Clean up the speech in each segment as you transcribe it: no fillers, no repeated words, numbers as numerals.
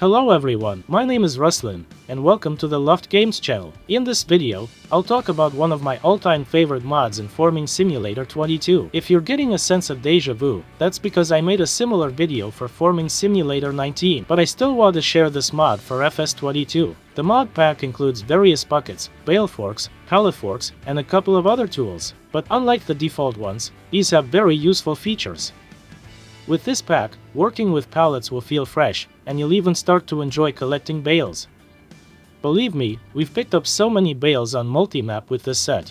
Hello everyone, my name is Ruslin, and welcome to the Loft Games channel. In this video, I'll talk about one of my all-time favorite mods in Farming Simulator 22. If you're getting a sense of deja vu, that's because I made a similar video for Farming Simulator 19, but I still want to share this mod for FS22. The mod pack includes various buckets, bale forks, pallet forks, and a couple of other tools, but unlike the default ones, these have very useful features. With this pack, working with pallets will feel fresh, and you'll even start to enjoy collecting bales. Believe me, we've picked up so many bales on multi-map with this set.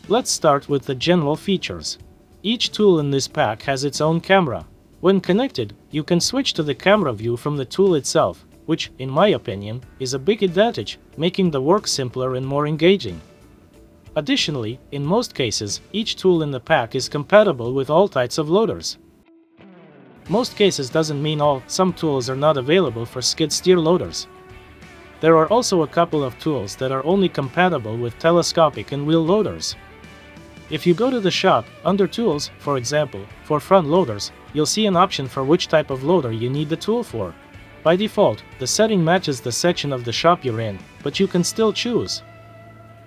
Let's start with the general features. Each tool in this pack has its own camera. When connected, you can switch to the camera view from the tool itself, which, in my opinion, is a big advantage, making the work simpler and more engaging. Additionally, in most cases, each tool in the pack is compatible with all types of loaders. Most cases doesn't mean some tools are not available for skid steer loaders. There are also a couple of tools that are only compatible with telescopic and wheel loaders. If you go to the shop, under Tools, for example, for front loaders, you'll see an option for which type of loader you need the tool for. By default, the setting matches the section of the shop you're in, but you can still choose.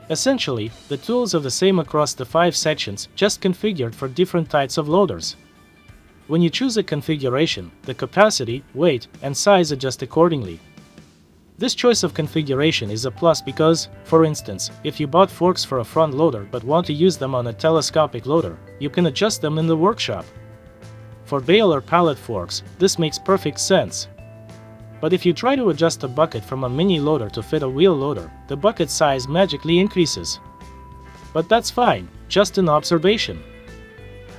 Essentially, the tools are the same across the 5 sections, just configured for different types of loaders. When you choose a configuration, the capacity, weight, and size adjust accordingly. This choice of configuration is a plus because, for instance, if you bought forks for a front loader but want to use them on a telescopic loader, you can adjust them in the workshop. For bale or pallet forks, this makes perfect sense. But if you try to adjust a bucket from a mini loader to fit a wheel loader, the bucket size magically increases. But that's fine, just an observation.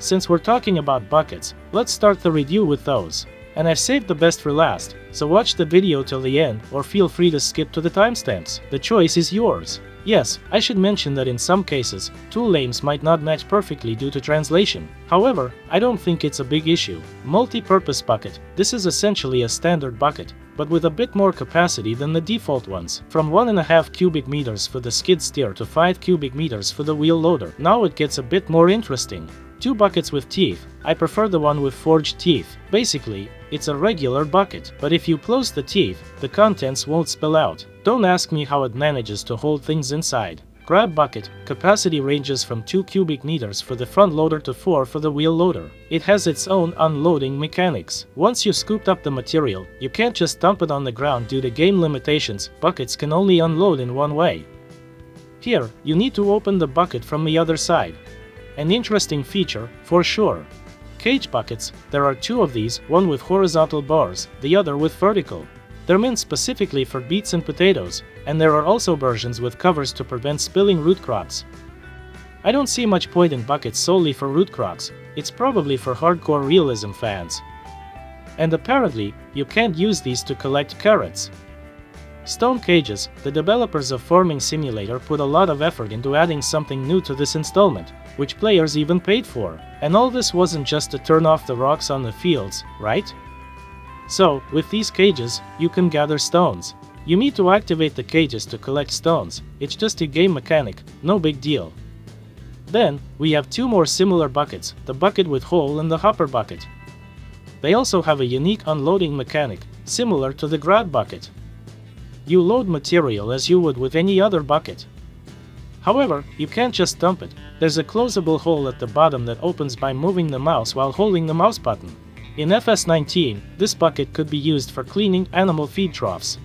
Since we're talking about buckets, let's start the review with those. And I've saved the best for last, so watch the video till the end or feel free to skip to the timestamps. The choice is yours. Yes, I should mention that in some cases, tool names might not match perfectly due to translation. However, I don't think it's a big issue. Multi-purpose bucket. This is essentially a standard bucket, but with a bit more capacity than the default ones. From 1.5 cubic meters for the skid steer to 5 cubic meters for the wheel loader. Now it gets a bit more interesting. 2 buckets with teeth. I prefer the one with forged teeth. Basically, it's a regular bucket, but if you close the teeth, the contents won't spill out. Don't ask me how it manages to hold things inside. Grab bucket. Capacity ranges from 2 cubic meters for the front loader to 4 for the wheel loader. It has its own unloading mechanics. Once you scooped up the material, you can't just dump it on the ground due to game limitations. Buckets can only unload in one way. Here, you need to open the bucket from the other side. An interesting feature, for sure. Cage buckets. There are 2 of these, one with horizontal bars, the other with vertical. They're meant specifically for beets and potatoes, and there are also versions with covers to prevent spilling root crops. I don't see much point in buckets solely for root crops. It's probably for hardcore realism fans. And apparently, you can't use these to collect carrots. Stone cages. The developers of Farming Simulator put a lot of effort into adding something new to this installment, which players even paid for. And all this wasn't just to turn off the rocks on the fields, right? So, with these cages, you can gather stones. You need to activate the cages to collect stones. It's just a game mechanic, no big deal. Then, we have 2 more similar buckets, the bucket with hole and the hopper bucket. They also have a unique unloading mechanic, similar to the grab bucket. You load material as you would with any other bucket. However, you can't just dump it. There's a closable hole at the bottom that opens by moving the mouse while holding the mouse button. In FS19, this bucket could be used for cleaning animal feed troughs.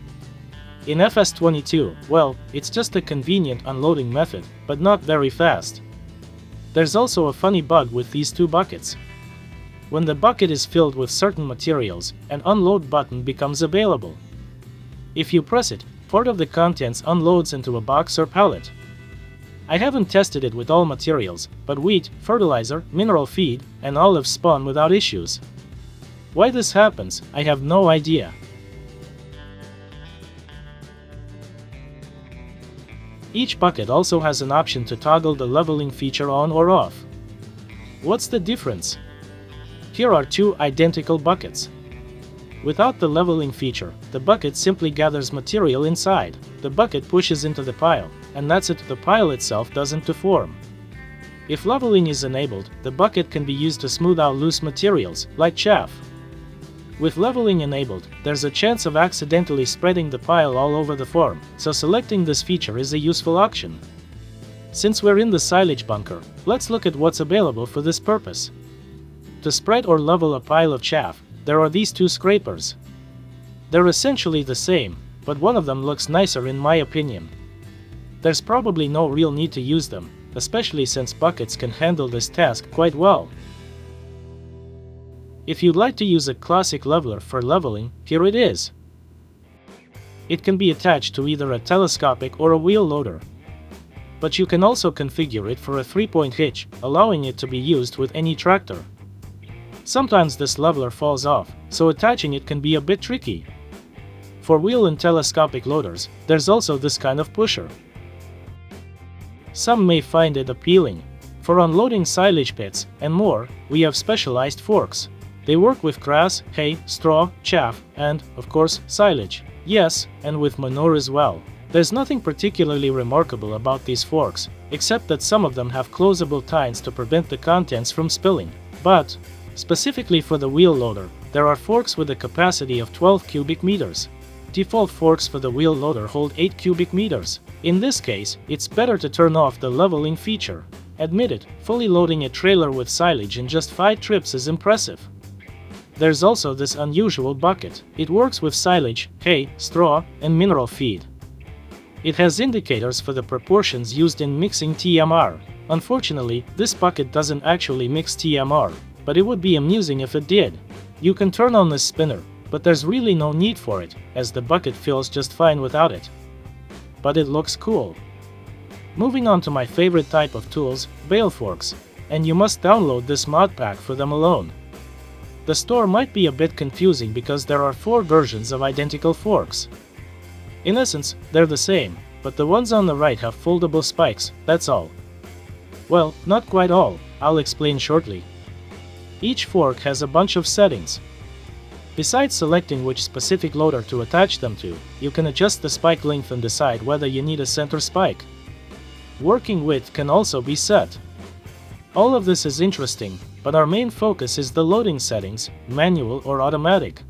In FS22, well, it's just a convenient unloading method, but not very fast. There's also a funny bug with these 2 buckets. When the bucket is filled with certain materials, an unload button becomes available. If you press it, part of the contents unloads into a box or pallet. I haven't tested it with all materials, but wheat, fertilizer, mineral feed, and olives spawn without issues. Why this happens, I have no idea. Each bucket also has an option to toggle the leveling feature on or off. What's the difference? Here are 2 identical buckets. Without the leveling feature, the bucket simply gathers material inside. The bucket pushes into the pile, and that's it. The pile itself doesn't deform. If leveling is enabled, the bucket can be used to smooth out loose materials, like chaff. With leveling enabled, there's a chance of accidentally spreading the pile all over the form, so selecting this feature is a useful option. Since we're in the silage bunker, let's look at what's available for this purpose. To spread or level a pile of chaff, there are these two scrapers. They're essentially the same, but one of them looks nicer in my opinion. There's probably no real need to use them, especially since buckets can handle this task quite well. If you'd like to use a classic leveler for leveling, here it is. It can be attached to either a telescopic or a wheel loader. But you can also configure it for a 3-point hitch, allowing it to be used with any tractor. Sometimes this leveler falls off, so attaching it can be a bit tricky. For wheel and telescopic loaders, there's also this kind of pusher. Some may find it appealing. For unloading silage pits and more, we have specialized forks. They work with grass, hay, straw, chaff, and, of course, silage. Yes, and with manure as well. There's nothing particularly remarkable about these forks, except that some of them have closable tines to prevent the contents from spilling. But, specifically for the wheel loader, there are forks with a capacity of 12 cubic meters. Default forks for the wheel loader hold 8 cubic meters. In this case, it's better to turn off the leveling feature. Admit it, fully loading a trailer with silage in just 5 trips is impressive. There's also this unusual bucket. It works with silage, hay, straw, and mineral feed. It has indicators for the proportions used in mixing TMR. Unfortunately, this bucket doesn't actually mix TMR, but it would be amusing if it did. You can turn on this spinner, but there's really no need for it, as the bucket fills just fine without it. But it looks cool. Moving on to my favorite type of tools, Bale forks, and you must download this mod pack for them alone. The store might be a bit confusing because there are 4 versions of identical forks. In essence, they're the same, but the ones on the right have foldable spikes, that's all. Well, not quite all, I'll explain shortly. Each fork has a bunch of settings. Besides selecting which specific loader to attach them to, you can adjust the spike length and decide whether you need a center spike. Working width can also be set. All of this is interesting, but our main focus is the loading settings, manual or automatic.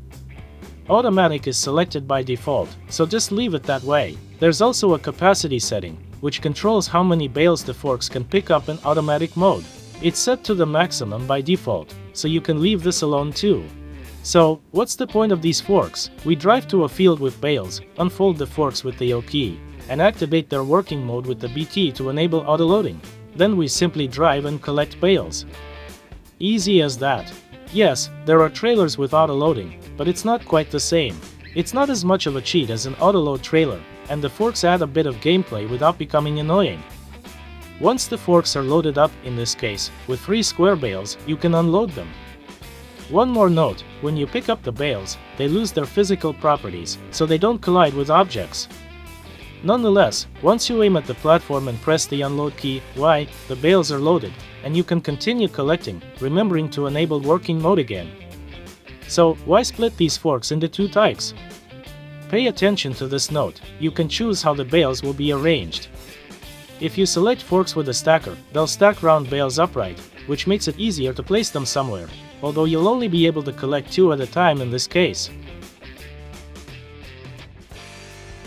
Automatic is selected by default, so just leave it that way. There's also a capacity setting, which controls how many bales the forks can pick up in automatic mode. It's set to the maximum by default, so you can leave this alone too. So, what's the point of these forks? We drive to a field with bales, unfold the forks with the O key, and activate their working mode with the B key to enable autoloading. Then we simply drive and collect bales. Easy as that. Yes, there are trailers with autoloading, but it's not quite the same. It's not as much of a cheat as an autoload trailer, and the forks add a bit of gameplay without becoming annoying. Once the forks are loaded up, in this case, with 3 square bales, you can unload them. One more note, when you pick up the bales, they lose their physical properties, so they don't collide with objects. Nonetheless, once you aim at the platform and press the unload key, the bales are loaded, and you can continue collecting, remembering to enable working mode again. So, why split these forks into 2 types? Pay attention to this note, you can choose how the bales will be arranged. If you select forks with a stacker, they'll stack round bales upright, which makes it easier to place them somewhere, although you'll only be able to collect 2 at a time in this case.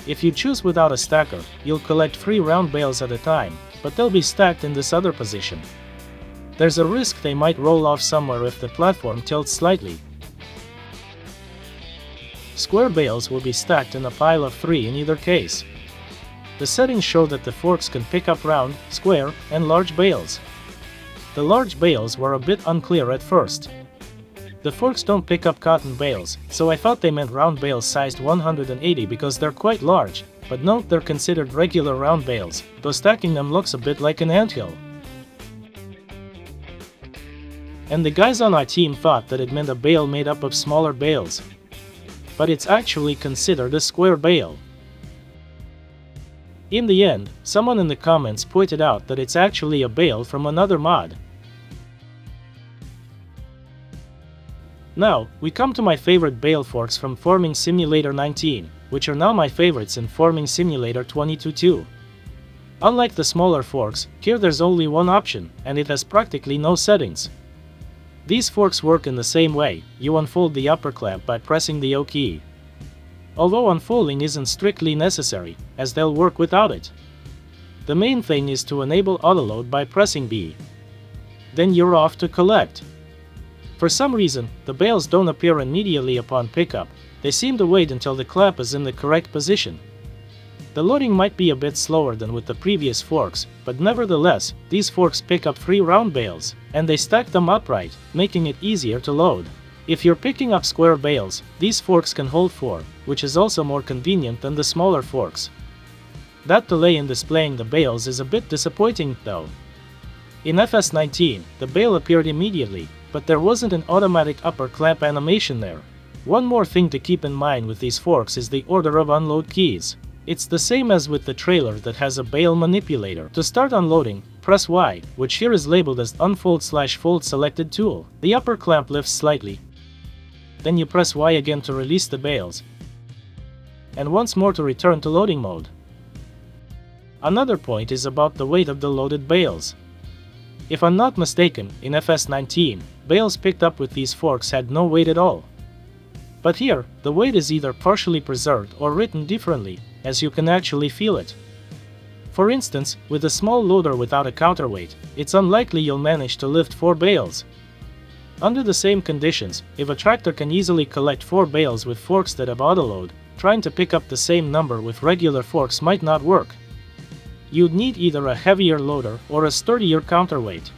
If you choose without a stacker, you'll collect 3 round bales at a time, but they'll be stacked in this other position. There's a risk they might roll off somewhere if the platform tilts slightly. Square bales will be stacked in a pile of 3 in either case. The settings show that the forks can pick up round, square, and large bales. The large bales were a bit unclear at first. The forks don't pick up cotton bales, so I thought they meant round bales sized 180 because they're quite large, but note they're considered regular round bales, though stacking them looks a bit like an anthill. And the guys on our team thought that it meant a bale made up of smaller bales. But it's actually considered a square bale. In the end, someone in the comments pointed out that it's actually a bale from another mod. Now, we come to my favorite bale forks from Farming Simulator 19, which are now my favorites in Farming Simulator 22 too. Unlike the smaller forks, here there's only one option, and it has practically no settings. These forks work in the same way. You unfold the upper clamp by pressing the O key. Although unfolding isn't strictly necessary, as they'll work without it. The main thing is to enable autoload by pressing B. Then you're off to collect. For some reason, the bales don't appear immediately upon pickup. They seem to wait until the clamp is in the correct position. The loading might be a bit slower than with the previous forks, but nevertheless, these forks pick up 3 round bales, and they stack them upright, making it easier to load. If you're picking up square bales, these forks can hold 4, which is also more convenient than the smaller forks. That delay in displaying the bales is a bit disappointing, though. In FS19, the bale appeared immediately, but there wasn't an automatic upper clamp animation there. One more thing to keep in mind with these forks is the order of unload keys. It's the same as with the trailer that has a bale manipulator. To start unloading, press Y, which here is labeled as Unfold/Fold Selected Tool. The upper clamp lifts slightly. Then you press Y again to release the bales, and once more to return to loading mode. Another point is about the weight of the loaded bales. If I'm not mistaken, in FS19, bales picked up with these forks had no weight at all. But here, the weight is either partially preserved or written differently, as you can actually feel it. For instance, with a small loader without a counterweight, it's unlikely you'll manage to lift 4 bales. Under the same conditions, if a tractor can easily collect 4 bales with forks that have autoload, trying to pick up the same number with regular forks might not work. You'd need either a heavier loader or a sturdier counterweight.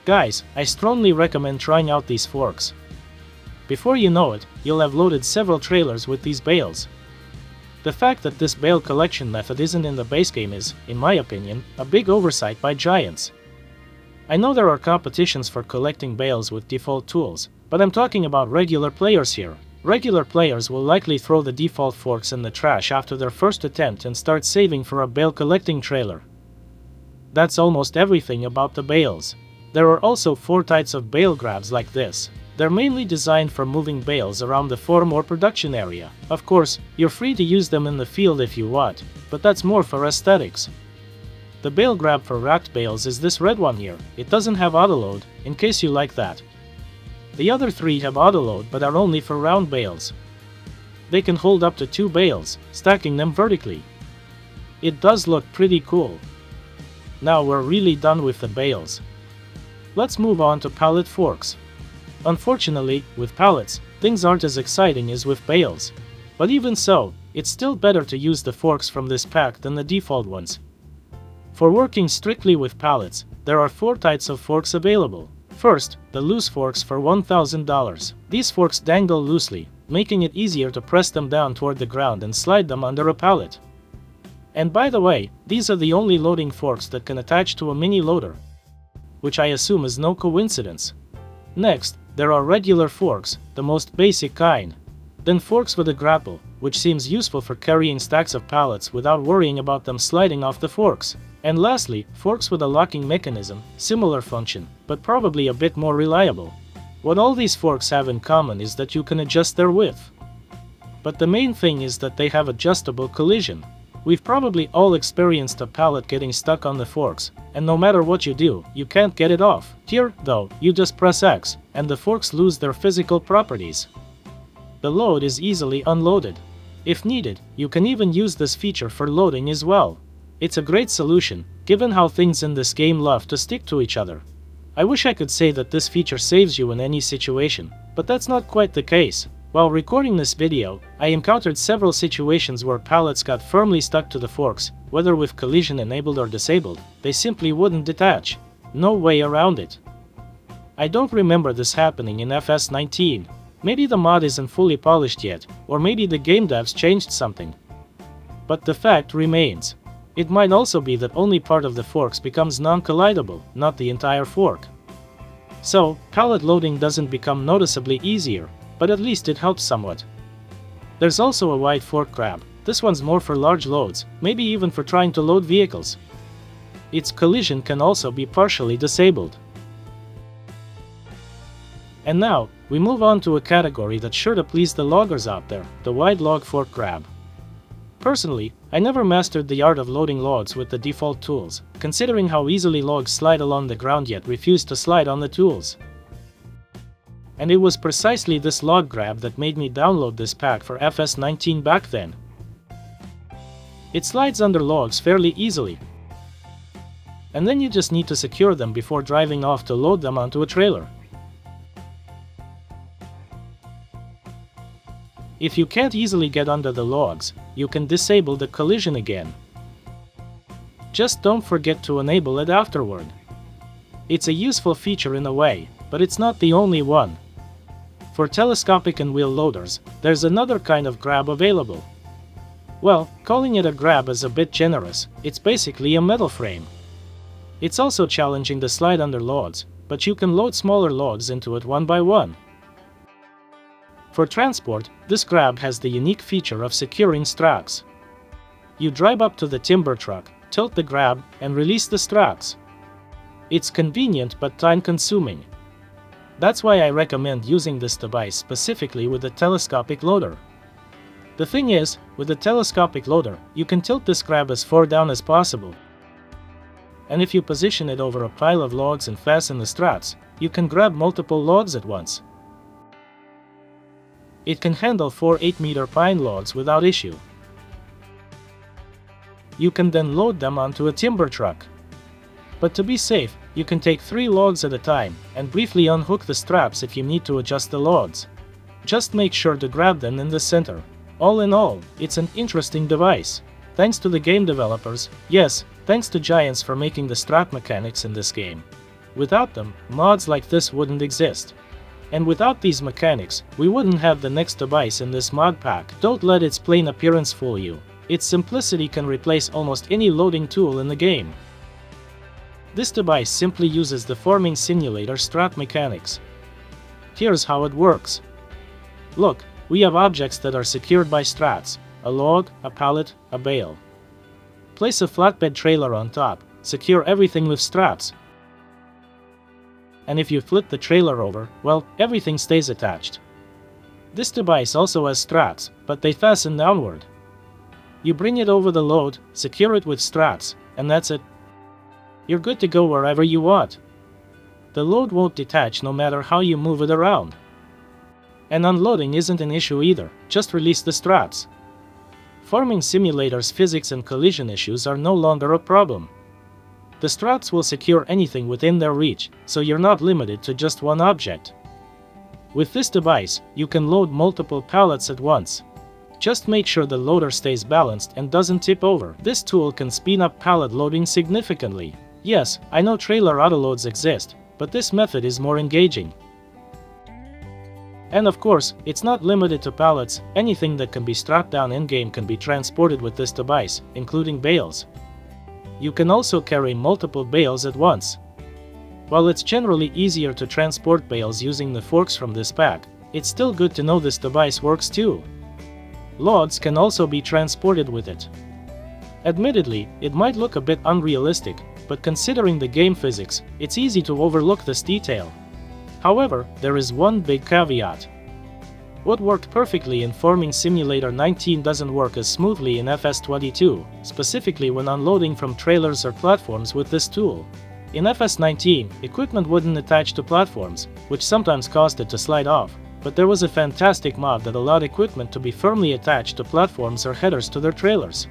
Guys, I strongly recommend trying out these forks. Before you know it, you'll have loaded several trailers with these bales. The fact that this bale collection method isn't in the base game is, in my opinion, a big oversight by Giants. I know there are competitions for collecting bales with default tools, but I'm talking about regular players here. Regular players will likely throw the default forks in the trash after their first attempt and start saving for a bale collecting trailer. That's almost everything about the bales. There are also 4 types of bale grabs like this. They're mainly designed for moving bales around the farm or production area. Of course, you're free to use them in the field if you want, but that's more for aesthetics. The bale grab for racked bales is this red one here. It doesn't have autoload, in case you like that. The other 3 have autoload but are only for round bales. They can hold up to 2 bales, stacking them vertically. It does look pretty cool. Now we're really done with the bales. Let's move on to pallet forks. Unfortunately, with pallets, things aren't as exciting as with bales. But even so, it's still better to use the forks from this pack than the default ones. For working strictly with pallets, there are 4 types of forks available. First, the loose forks for $1,000. These forks dangle loosely, making it easier to press them down toward the ground and slide them under a pallet. And by the way, these are the only loading forks that can attach to a mini loader, which I assume is no coincidence. Next, there are regular forks, the most basic kind. Then forks with a grapple, which seems useful for carrying stacks of pallets without worrying about them sliding off the forks. And lastly, forks with a locking mechanism, similar function, but probably a bit more reliable. What all these forks have in common is that you can adjust their width. But the main thing is that they have adjustable collision. We've probably all experienced a pallet getting stuck on the forks, and no matter what you do, you can't get it off. Here, though, you just press X, and the forks lose their physical properties. The load is easily unloaded. If needed, you can even use this feature for loading as well. It's a great solution, given how things in this game love to stick to each other. I wish I could say that this feature saves you in any situation, but that's not quite the case. While recording this video, I encountered several situations where pallets got firmly stuck to the forks, whether with collision enabled or disabled. They simply wouldn't detach. No way around it. I don't remember this happening in FS19. Maybe the mod isn't fully polished yet, or maybe the game devs changed something. But the fact remains. It might also be that only part of the forks becomes non-collidable, not the entire fork. So, pallet loading doesn't become noticeably easier, but at least it helps somewhat. There's also a wide fork grab. This one's more for large loads, maybe even for trying to load vehicles. Its collision can also be partially disabled. And now, we move on to a category that's sure to please the loggers out there, the wide log fork grab. Personally, I never mastered the art of loading logs with the default tools, considering how easily logs slide along the ground yet refuse to slide on the tools. And it was precisely this log grab that made me download this pack for FS19 back then. It slides under logs fairly easily, and then you just need to secure them before driving off to load them onto a trailer. If you can't easily get under the logs, you can disable the collision again. Just don't forget to enable it afterward. It's a useful feature in a way, but it's not the only one. For telescopic and wheel loaders, there's another kind of grab available. Well, calling it a grab is a bit generous, it's basically a metal frame. It's also challenging to slide under logs, but you can load smaller logs into it one by one. For transport, this grab has the unique feature of securing straps. You drive up to the timber truck, tilt the grab, and release the straps. It's convenient but time-consuming. That's why I recommend using this device specifically with a telescopic loader. The thing is, with a telescopic loader, you can tilt this grab as far down as possible. And if you position it over a pile of logs and fasten the straps, you can grab multiple logs at once. It can handle 4 8-meter pine logs without issue. You can then load them onto a timber truck. But to be safe, you can take 3 logs at a time and briefly unhook the straps if you need to adjust the logs. Just make sure to grab them in the center. All in all, it's an interesting device. Thanks to the game developers, yes, thanks to Giants for making the strap mechanics in this game. Without them, mods like this wouldn't exist. And without these mechanics, we wouldn't have the next device in this mod pack. Don't let its plain appearance fool you. Its simplicity can replace almost any loading tool in the game. This device simply uses the forming simulator strap mechanics. Here's how it works. Look, we have objects that are secured by straps: a log, a pallet, a bale. Place a flatbed trailer on top, secure everything with straps. And if you flip the trailer over, well, everything stays attached. This device also has straps, but they fasten downward. You bring it over the load, secure it with straps, and that's it. You're good to go wherever you want. The load won't detach no matter how you move it around. And unloading isn't an issue either, just release the straps. Farming simulators' physics and collision issues are no longer a problem. The straps will secure anything within their reach, so you're not limited to just one object. With this device, you can load multiple pallets at once. Just make sure the loader stays balanced and doesn't tip over. This tool can speed up pallet loading significantly. Yes, I know trailer autoloads exist, but this method is more engaging. And of course, it's not limited to pallets. Anything that can be strapped down in-game can be transported with this device, including bales. You can also carry multiple bales at once. While it's generally easier to transport bales using the forks from this pack, it's still good to know this device works too. Logs can also be transported with it. Admittedly, it might look a bit unrealistic, but considering the game physics, it's easy to overlook this detail. However, there is one big caveat. What worked perfectly in Farming Simulator 19 doesn't work as smoothly in FS22, specifically when unloading from trailers or platforms with this tool. In FS19, equipment wouldn't attach to platforms, which sometimes caused it to slide off, but there was a fantastic mod that allowed equipment to be firmly attached to platforms or headers to their trailers.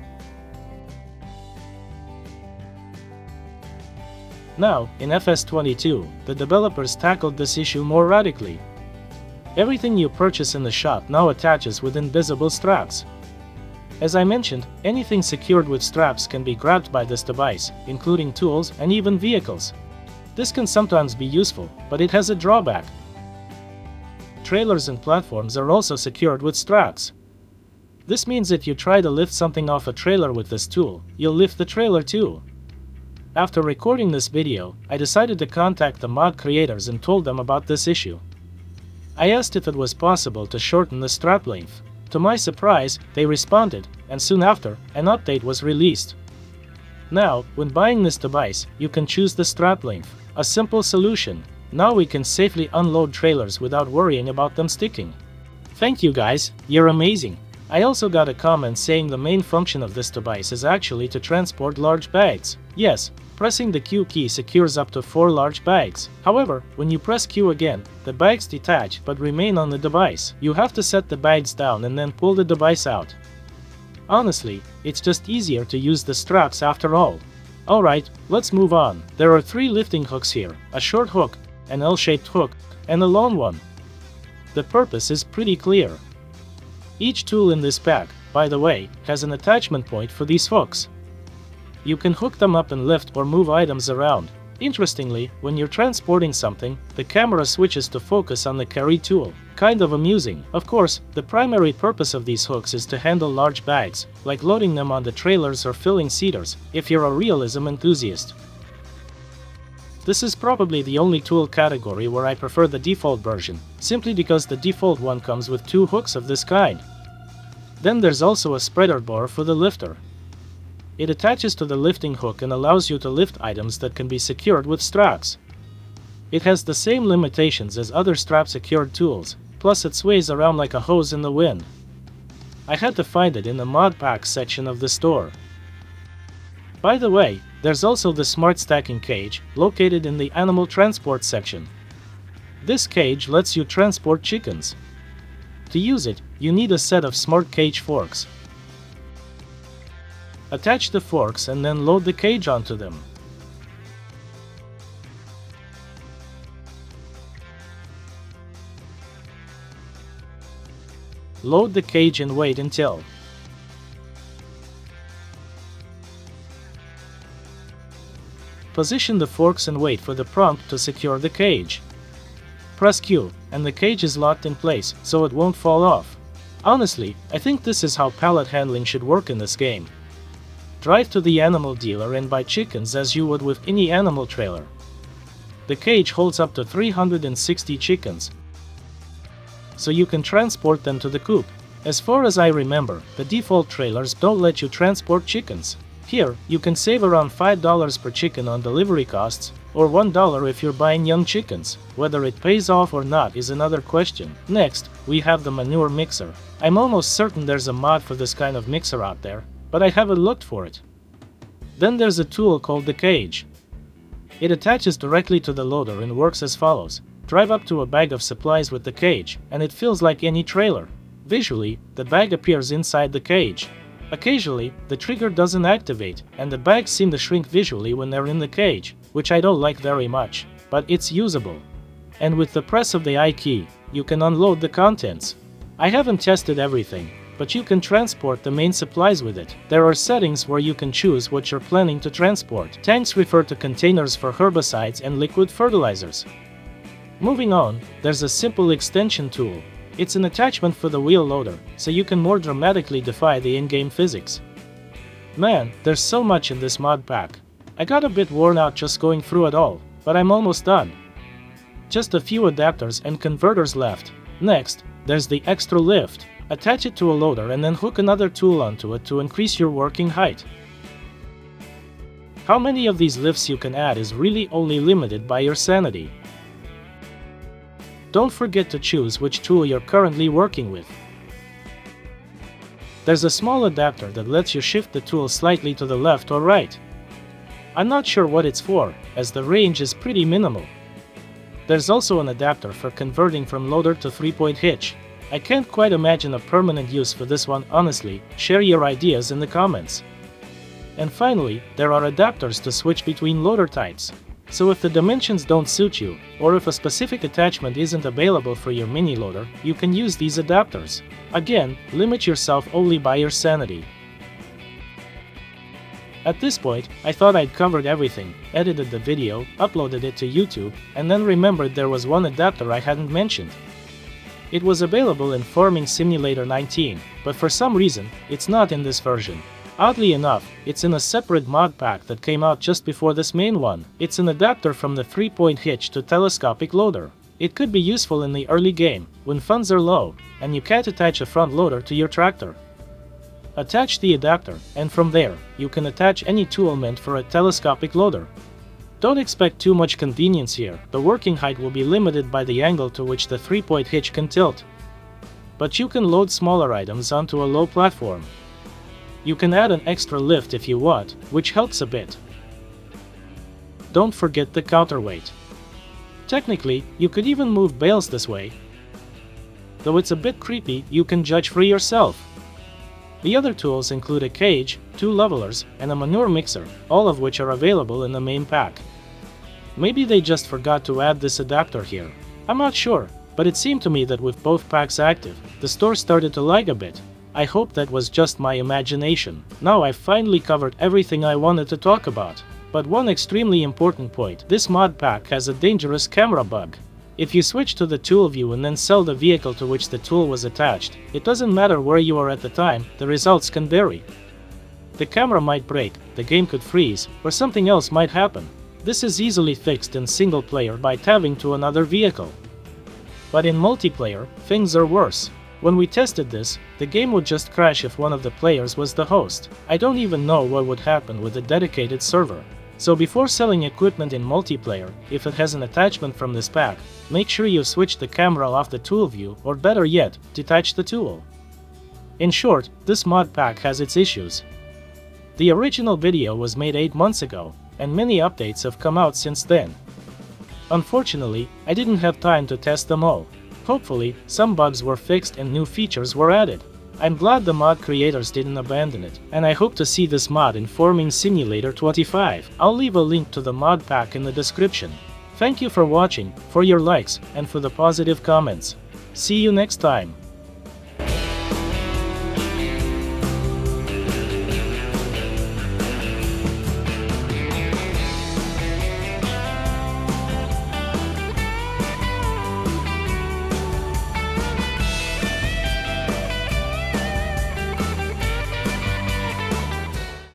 Now, in FS22, the developers tackled this issue more radically. Everything you purchase in the shop now attaches with invisible straps. As I mentioned, anything secured with straps can be grabbed by this device, including tools and even vehicles. This can sometimes be useful, but it has a drawback. Trailers and platforms are also secured with straps. This means if you try to lift something off a trailer with this tool, you'll lift the trailer too. After recording this video, I decided to contact the mod creators and told them about this issue. I asked if it was possible to shorten the strap length. To my surprise, they responded, and soon after, an update was released. Now, when buying this device, you can choose the strap length. A simple solution. Now we can safely unload trailers without worrying about them sticking. Thank you guys, you're amazing. I also got a comment saying the main function of this device is actually to transport large bags. Yes, pressing the Q key secures up to 4 large bags. However, when you press Q again, the bags detach but remain on the device. You have to set the bags down and then pull the device out. Honestly, it's just easier to use the straps after all. Alright, let's move on. There are 3 lifting hooks here, a short hook, an L-shaped hook, and a long one. The purpose is pretty clear. Each tool in this pack, by the way, has an attachment point for these hooks. You can hook them up and lift or move items around. Interestingly, when you're transporting something, the camera switches to focus on the carry tool. Kind of amusing. Of course, the primary purpose of these hooks is to handle large bags, like loading them onto trailers or filling seaters, if you're a realism enthusiast. This is probably the only tool category where I prefer the default version, simply because the default one comes with 2 hooks of this kind. Then there's also a spreader bar for the lifter. It attaches to the lifting hook and allows you to lift items that can be secured with straps. It has the same limitations as other strap-secured tools, plus it sways around like a hose in the wind. I had to find it in the mod pack section of the store. By the way, there's also the smart stacking cage, located in the animal transport section. This cage lets you transport chickens. To use it, you need a set of smart cage forks. Attach the forks and then load the cage onto them. Load the cage and wait until position the forks and wait for the prompt to secure the cage. Press Q, and the cage is locked in place, so it won't fall off. Honestly, I think this is how pallet handling should work in this game. Drive to the animal dealer and buy chickens as you would with any animal trailer. The cage holds up to 360 chickens, so you can transport them to the coop. As far as I remember, the default trailers don't let you transport chickens. Here, you can save around $5 per chicken on delivery costs, or $1 if you're buying young chickens. Whether it pays off or not is another question. Next, we have the manure mixer. I'm almost certain there's a mod for this kind of mixer out there, but I haven't looked for it. Then there's a tool called the cage. It attaches directly to the loader and works as follows. Drive up to a bag of supplies with the cage, and it feels like any trailer. Visually, the bag appears inside the cage. Occasionally, the trigger doesn't activate, and the bags seem to shrink visually when they're in the cage, which I don't like very much, but it's usable. And with the press of the I key, you can unload the contents. I haven't tested everything, but you can transport the main supplies with it. There are settings where you can choose what you're planning to transport. Tanks refer to containers for herbicides and liquid fertilizers. Moving on, there's a simple extension tool. It's an attachment for the wheel loader, so you can more dramatically defy the in-game physics. Man, there's so much in this mod pack. I got a bit worn out just going through it all, but I'm almost done. Just a few adapters and converters left. Next, there's the extra lift. Attach it to a loader and then hook another tool onto it to increase your working height. How many of these lifts you can add is really only limited by your sanity. Don't forget to choose which tool you're currently working with. There's a small adapter that lets you shift the tool slightly to the left or right. I'm not sure what it's for, as the range is pretty minimal. There's also an adapter for converting from loader to 3-point hitch. I can't quite imagine a permanent use for this one, honestly. Share your ideas in the comments. And finally, there are adapters to switch between loader types. So if the dimensions don't suit you, or if a specific attachment isn't available for your mini loader, you can use these adapters. Again, limit yourself only by your sanity. At this point, I thought I'd covered everything, edited the video, uploaded it to YouTube, and then remembered there was one adapter I hadn't mentioned. It was available in Farming Simulator 19, but for some reason, it's not in this version. Oddly enough, it's in a separate mod pack that came out just before this main one. It's an adapter from the 3-point hitch to telescopic loader. It could be useful in the early game, when funds are low, and you can't attach a front loader to your tractor. Attach the adapter, and from there, you can attach any tool meant for a telescopic loader. Don't expect too much convenience here. The working height will be limited by the angle to which the 3-point hitch can tilt. but you can load smaller items onto a low platform. You can add an extra lift if you want, which helps a bit. Don't forget the counterweight. Technically, you could even move bales this way. Though it's a bit creepy, you can judge for yourself. The other tools include a cage, 2 levelers, and a manure mixer, all of which are available in the main pack. Maybe they just forgot to add this adapter here. I'm not sure, but it seemed to me that with both packs active, the store started to lag a bit. I hope that was just my imagination. Now I've finally covered everything I wanted to talk about. But one extremely important point, this mod pack has a dangerous camera bug. If you switch to the tool view and then sell the vehicle to which the tool was attached, it doesn't matter where you are at the time, the results can vary. The camera might break, the game could freeze, or something else might happen. This is easily fixed in single player by tabbing to another vehicle. But in multiplayer, things are worse. When we tested this, the game would just crash if one of the players was the host. I don't even know what would happen with a dedicated server. So before selling equipment in multiplayer, if it has an attachment from this pack, make sure you switch the camera off the tool view, or better yet, detach the tool. In short, this mod pack has its issues. The original video was made 8 months ago, and many updates have come out since then. Unfortunately, I didn't have time to test them all. Hopefully, some bugs were fixed and new features were added. I'm glad the mod creators didn't abandon it, and I hope to see this mod in Farming Simulator 25. I'll leave a link to the mod pack in the description. Thank you for watching, for your likes, and for the positive comments. See you next time.